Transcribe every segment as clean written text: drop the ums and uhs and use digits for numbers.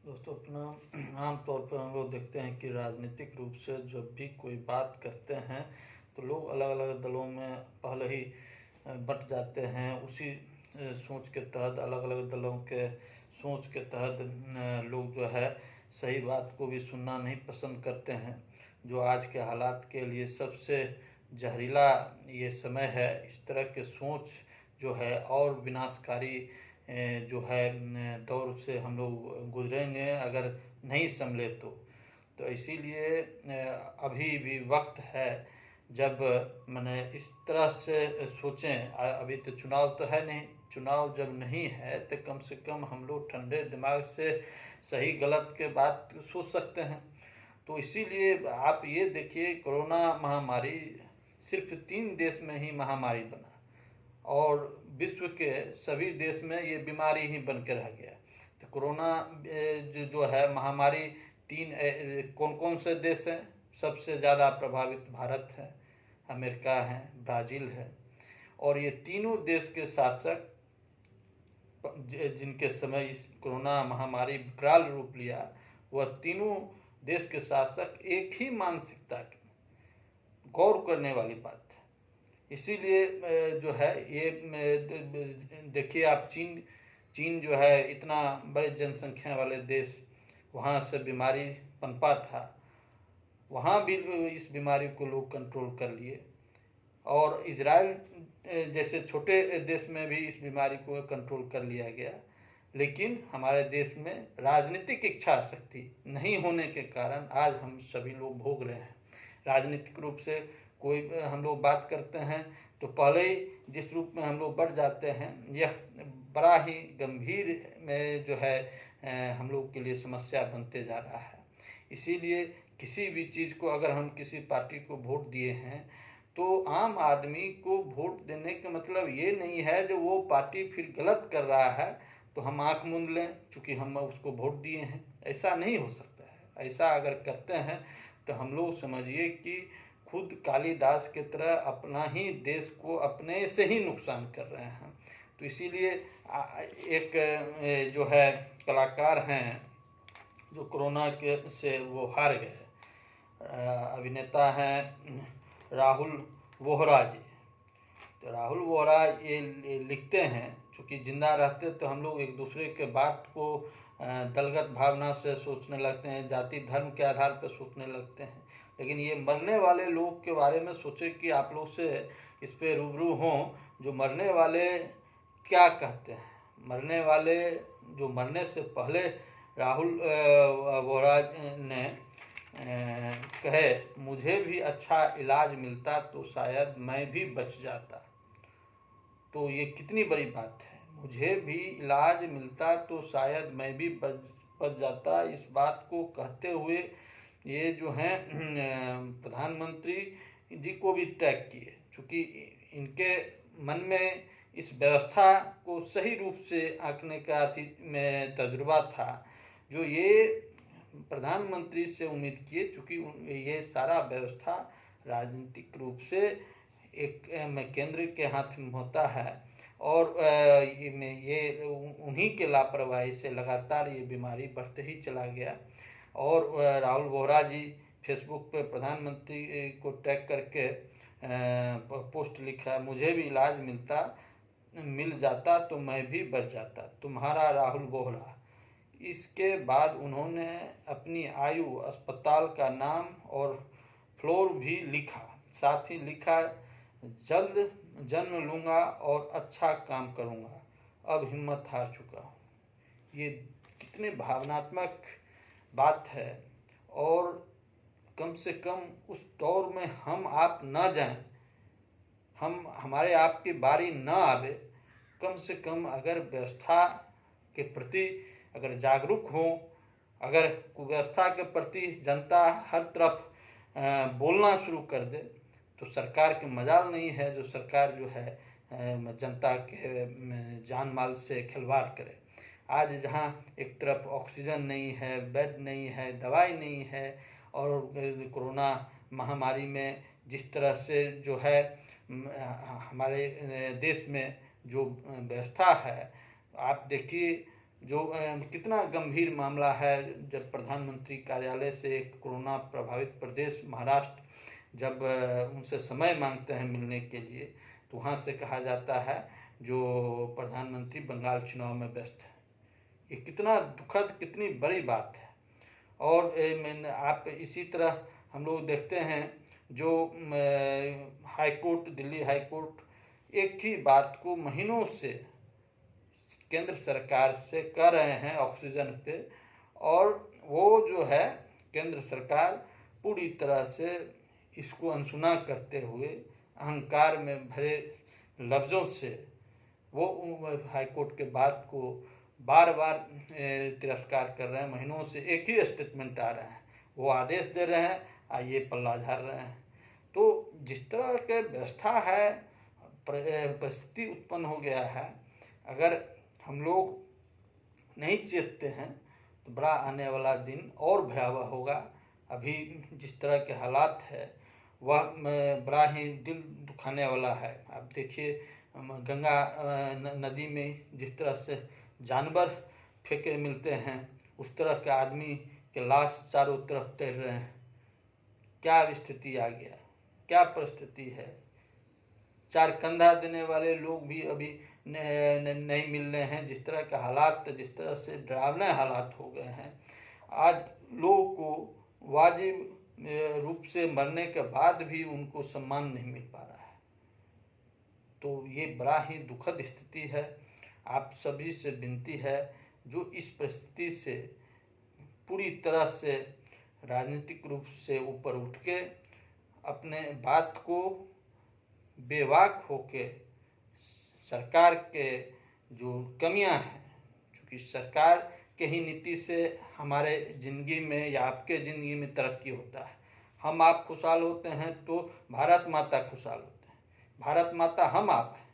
दोस्तों अपना आम तौर पर हम लोग देखते हैं कि राजनीतिक रूप से जब भी कोई बात करते हैं तो लोग अलग अलग दलों में पहले ही बंट जाते हैं। उसी सोच के तहत अलग अलग दलों के सोच के तहत लोग जो है सही बात को भी सुनना नहीं पसंद करते हैं। जो आज के हालात के लिए सबसे जहरीला ये समय है। इस तरह के सोच जो है और विनाशकारी जो है दौर से हम लोग गुजरेंगे अगर नहीं संभले तो इसीलिए अभी भी वक्त है जब मैंने इस तरह से सोचें। अभी तो चुनाव तो है नहीं, चुनाव जब नहीं है तो कम से कम हम लोग ठंडे दिमाग से सही गलत के बात सोच सकते हैं। तो इसीलिए आप ये देखिए, कोरोना महामारी सिर्फ 3 देश में ही महामारी बना और विश्व के सभी देश में ये बीमारी ही बन के रह गया। तो कोरोना जो है महामारी कौन कौन से देश हैं? सबसे ज़्यादा प्रभावित भारत है, अमेरिका है, ब्राज़ील है। और ये तीनों देश के शासक जिनके समय इस कोरोना महामारी विकराल रूप लिया, वह तीनों देश के शासक एक ही मानसिकता के, गौर करने वाली बात है। इसीलिए जो है ये देखिए आप, चीन जो है इतना बड़े जनसंख्या वाले देश, वहाँ से बीमारी पनपा था, वहाँ भी इस बीमारी को लोग कंट्रोल कर लिए। और इजराइल जैसे छोटे देश में भी इस बीमारी को कंट्रोल कर लिया गया। लेकिन हमारे देश में राजनीतिक इच्छा शक्ति नहीं होने के कारण आज हम सभी लोग भोग रहे हैं। राजनीतिक रूप से कोई हम लोग बात करते हैं तो पहले ही जिस रूप में हम लोग बढ़ जाते हैं, यह बड़ा ही गंभीर में जो है हम लोग के लिए समस्या बनते जा रहा है। इसीलिए किसी भी चीज़ को, अगर हम किसी पार्टी को वोट दिए हैं तो आम आदमी को वोट देने का मतलब ये नहीं है जो वो पार्टी फिर गलत कर रहा है तो हम आंख मूंद लें चूँकि हम उसको वोट दिए हैं। ऐसा नहीं हो सकता है। ऐसा अगर करते हैं तो हम लोग समझिए कि खुद कालिदास की तरह अपना ही देश को अपने से ही नुकसान कर रहे हैं। तो इसीलिए एक जो है कलाकार हैं जो कोरोना के से वो हार गए, अभिनेता हैं राहुल वोहरा जी। तो राहुल वोहरा ये लिखते हैं, चूँकि जिंदा रहते तो हम लोग एक दूसरे के बात को दलगत भावना से सोचने लगते हैं, जाति धर्म के आधार पर सोचने लगते हैं। लेकिन ये मरने वाले लोग के बारे में सोचे कि आप लोग से इस पे रूबरू हों, जो मरने वाले क्या कहते हैं। मरने वाले जो मरने से पहले राहुल वोहरा ने कहे, मुझे भी अच्छा इलाज मिलता तो शायद मैं भी बच जाता। तो ये कितनी बड़ी बात है, मुझे भी इलाज मिलता तो शायद मैं भी बच जाता। इस बात को कहते हुए ये जो हैं प्रधानमंत्री जी को भी टैग किए, चूँकि इनके मन में इस व्यवस्था को सही रूप से आंकने का में तजुर्बा था, जो ये प्रधानमंत्री से उम्मीद किए। चूँकि ये सारा व्यवस्था राजनीतिक रूप से एक केंद्र के हाथ में होता है और ये उन्हीं के लापरवाही से लगातार ये बीमारी बढ़ते ही चला गया। और राहुल वोहरा जी फेसबुक पे प्रधानमंत्री को टैग करके पोस्ट लिखा, मुझे भी इलाज मिल जाता तो मैं भी बच जाता, तुम्हारा राहुल वोहरा। इसके बाद उन्होंने अपनी आयु, अस्पताल का नाम और फ्लोर भी लिखा। साथ ही लिखा, जल्द जन्म लूँगा और अच्छा काम करूँगा, अब हिम्मत हार चुका हूँ। ये कितने भावनात्मक बात है। और कम से कम उस दौर में हम आप न जाएं, हमारे आपकी बारी न आवे, कम से कम अगर व्यवस्था के प्रति अगर जागरूक हों, अगर कुव्यवस्था के प्रति जनता हर तरफ बोलना शुरू कर दे तो सरकार की मजाल नहीं है जो सरकार जो है जनता के जान माल से खिलवाड़ करे। आज जहाँ एक तरफ ऑक्सीजन नहीं है, बेड नहीं है, दवाई नहीं है, और कोरोना महामारी में जिस तरह से जो है हमारे देश में जो व्यवस्था है, आप देखिए जो कितना गंभीर मामला है। जब प्रधानमंत्री कार्यालय से एक कोरोना प्रभावित प्रदेश महाराष्ट्र जब उनसे समय मांगते हैं मिलने के लिए, तो वहाँ से कहा जाता है जो प्रधानमंत्री बंगाल चुनाव में व्यस्त है। ये कितना दुखद, कितनी बड़ी बात है। और आप इसी तरह हम लोग देखते हैं जो high court, Delhi high court एक ही बात को महीनों से केंद्र सरकार से कह रहे हैं ऑक्सीजन पे, और वो जो है केंद्र सरकार पूरी तरह से इसको अनसुना करते हुए अहंकार में भरे लफ्ज़ों से वो हाईकोर्ट के बात को बार बार तिरस्कार कर रहे हैं। महीनों से एक ही स्टेटमेंट आ रहा है, वो आदेश दे रहे हैं, आइए पल्ला झाड़ रहे हैं। तो जिस तरह के व्यवस्था है, परिस्थिति उत्पन्न हो गया है, अगर हम लोग नहीं चेतते हैं तो बड़ा आने वाला दिन और भयावह होगा। अभी जिस तरह के हालात है वह बड़ा ही दिल दुखाने वाला है। आप देखिए गंगा नदी में जिस तरह से जानवर फेंके मिलते हैं, उस तरह के आदमी के लाश चारों तरफ तैर रहे हैं। क्या स्थिति आ गया, क्या परिस्थिति है। चार कंधा देने वाले लोग भी अभी नहीं मिल रहे हैं। जिस तरह के हालात, जिस तरह से डरावने हालात हो गए हैं, आज लोगों को वाजिब रूप से मरने के बाद भी उनको सम्मान नहीं मिल पा रहा है। तो ये बड़ा ही दुखद स्थिति है। आप सभी से विनती है जो इस परिस्थिति से पूरी तरह से राजनीतिक रूप से ऊपर उठ के अपने बात को बेवाक होके सरकार के जो कमियां हैं, चूँकि सरकार के ही नीति से हमारे ज़िंदगी में या आपके ज़िंदगी में तरक्की होता है। हम आप खुशहाल होते हैं तो भारत माता खुशहाल होते हैं। भारत माता हम आप हैं,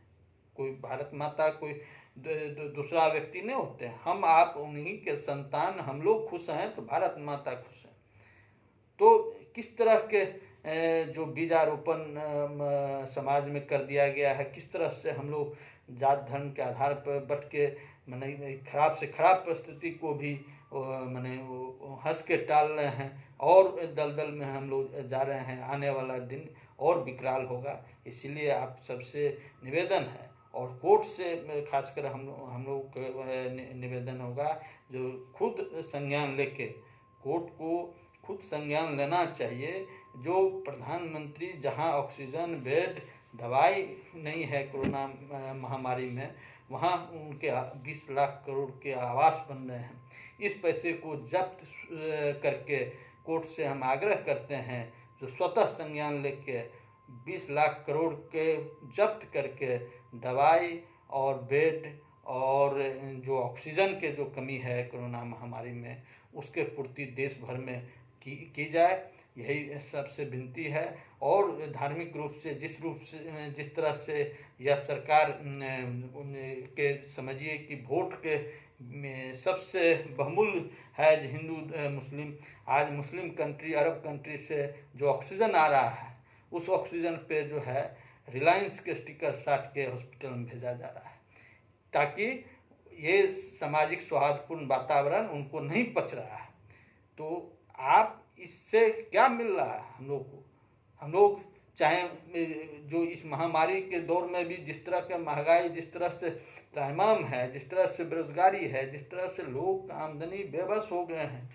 कोई भारत माता कोई दूसरा व्यक्ति नहीं होते हैं। हम आप उन्हीं के संतान, हम लोग खुश हैं तो भारत माता खुश है। तो किस तरह के जो बीजारोपण समाज में कर दिया गया है, किस तरह से हम लोग जात धर्म के आधार पर बट के मैंने खराब से खराब परिस्थिति को भी मैंने हंस के टाल रहे हैं, और दलदल में हम लोग जा रहे हैं। आने वाला दिन और विकराल होगा। इसीलिए आप सबसे निवेदन है, और कोर्ट से खासकर हम लोग निवेदन होगा जो खुद संज्ञान लेके, कोर्ट को खुद संज्ञान लेना चाहिए। जो प्रधानमंत्री जहां ऑक्सीजन, बेड, दवाई नहीं है कोरोना महामारी में, वहां उनके 20 लाख करोड़ के आवास बन रहे हैं। इस पैसे को जब्त करके कोर्ट से हम आग्रह करते हैं जो स्वतः संज्ञान लेके 20 लाख करोड़ के जब्त करके दवाई और बेड और जो ऑक्सीजन के जो कमी है कोरोना महामारी में, उसके पूर्ति देश भर में की जाए। यही सबसे विनती है। और धार्मिक रूप से जिस तरह से यह सरकार के समझिए कि वोट के सबसे बहुमूल्य है हिंदू मुस्लिम, आज मुस्लिम कंट्री, अरब कंट्री से जो ऑक्सीजन आ रहा है, उस ऑक्सीजन पे जो है रिलायंस के स्टिकर साट के हॉस्पिटल में भेजा जा रहा है, ताकि ये सामाजिक सौहार्दपूर्ण वातावरण उनको नहीं पच रहा है। तो आप इससे क्या मिल रहा है हम लोग को? हम लोग चाहे जो इस महामारी के दौर में भी जिस तरह का महंगाई, जिस तरह से त्राहिमाम है, जिस तरह से बेरोजगारी है, जिस तरह से लोग का आमदनी बेबस हो गए हैं,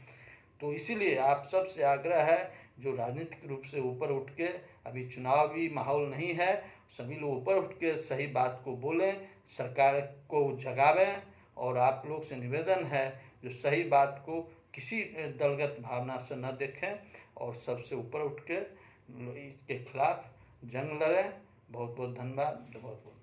तो इसीलिए आप सब से आग्रह है जो राजनीतिक रूप से ऊपर उठ के, अभी चुनावी माहौल नहीं है, सभी लोग ऊपर उठ के सही बात को बोलें, सरकार को जगावें। और आप लोग से निवेदन है जो सही बात को किसी दलगत भावना से न देखें और सबसे ऊपर उठ के इसके खिलाफ जंग लड़ें। बहुत बहुत धन्यवाद। बहुत बहुत